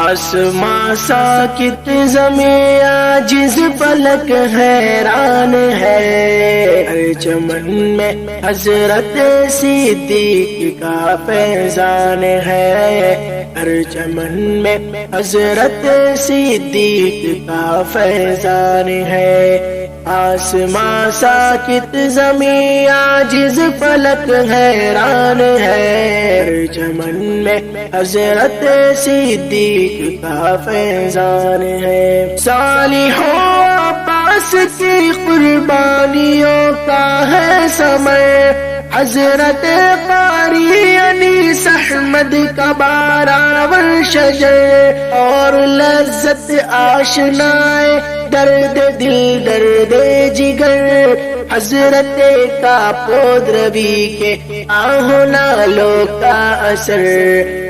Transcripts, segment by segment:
آسماں ساکت زمیں عاجز فلک حیران ہے، ہر چمن میں حضرت صدیق کا فیضان ہے، ہر چمن میں حضرت صدیق کا فیضان ہے۔ آسماں ساکت زمیں عاجز فلک حیران ہے، ہر چمن میں حضرت صدیق کا فیضان ہے۔ صالحوں عباس کی قربانیوں کا ہے ثمر، حضرت قاری انیس احمد کا باراور شجر، اور لذت آشنائے درد دل درد جگر، حضرت کا پود روی کے آہو نالو کا اثر،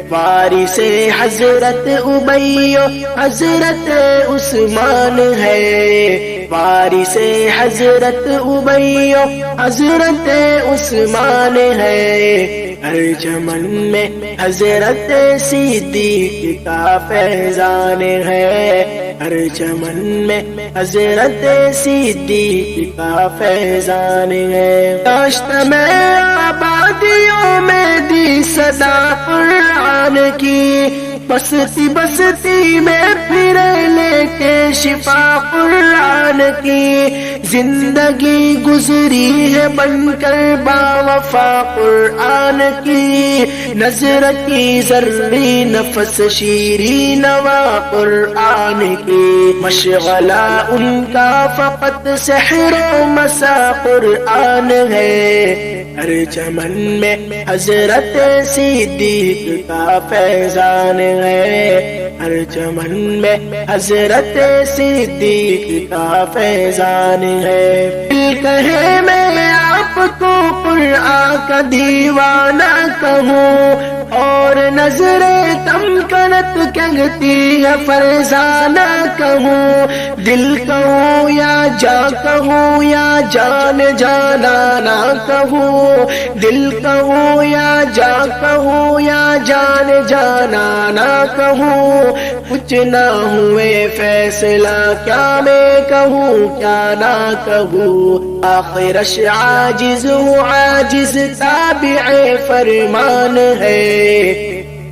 وارث حضرت ابی حضرت عثمان ہے، وارث حضرت ابی حضرت عثمان ہے، ہر چمن میں حضرت صدیق کا فیضان ہے، ہر چمن میں حضرت صدیق کا فیضان ہے۔ داشت میں آبادیوں میں دی صدا قرآن کی، بستی بستی میں پھرے لے کے شفا قرآن کی، زندگی گزری ہے بن کر باوفا قرآن کی، نظر کی ذرّی نفس شیریں نوا قرآن کی، مشغلہ ان کا فقط سحر و مسا قرآن ہے، ہر چمن میں حضرت صدیق کا فیضان ہے، ہر چمن میں حضرت صدیق کا فیضان ہے۔ دل کہے میں آپ کو قرآن کا دیوانہ کہوں، اور نظر تمکنت کہتی ہے فرزانہ کہوں، دل کہوں یا جا کہوں یا جان جانا نہ کہوں، دل کہوں یا جا کہوں یا جان جانا نہ کہوں، کچھ نہ ہوئے فیصلہ کیا میں کہوں کیا نہ کہوں، آخرش عاجز ہوں عاجز تابع فرمان ہے،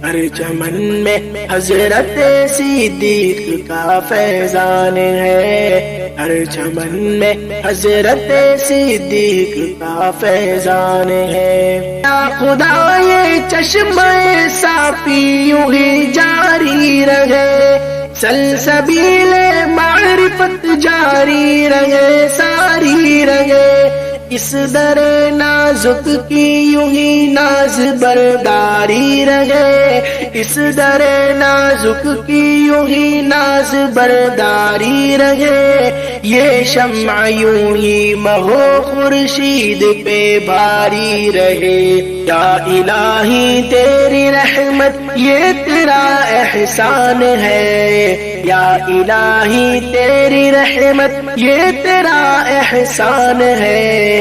ہر چمن میں حضرت صدیق کا فیضان ہے، ہر چمن میں حضرت صدیق کا فیضان ہے۔ یا خدا یہ چشمہ صافی یوں ہی جاری رہے، سلسبیل معرفت جاری رہے ساری رہے، اس در نازک کی یوں ہی ناز برداری رہے، اس در نازک کی یوں ہی ناز برداری رہے، یہ شمع یوں ہی مہو خورشید پہ بھاری رہے، یا الہی تیری رحمت یہ تیرا احسان ہے، یا الہی تیری رحمت یہ تیرا احسان ہے،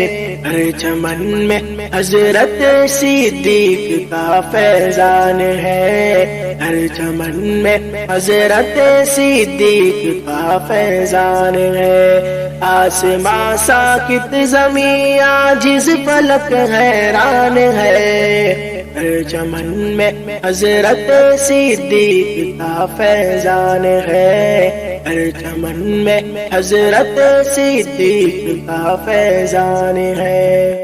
ہر چمن میں حضرت صدیق کا فیضان ہے، ہر چمن میں حضرت صدیق کا فیضان ہے۔ آسماں ساکت زمیں عاجز فلک حیران ہے، ہر چمن میں حضرت صدیق کا فیضان ہے، ہر چمن میں حضرت صدیق کا فیضان ہے۔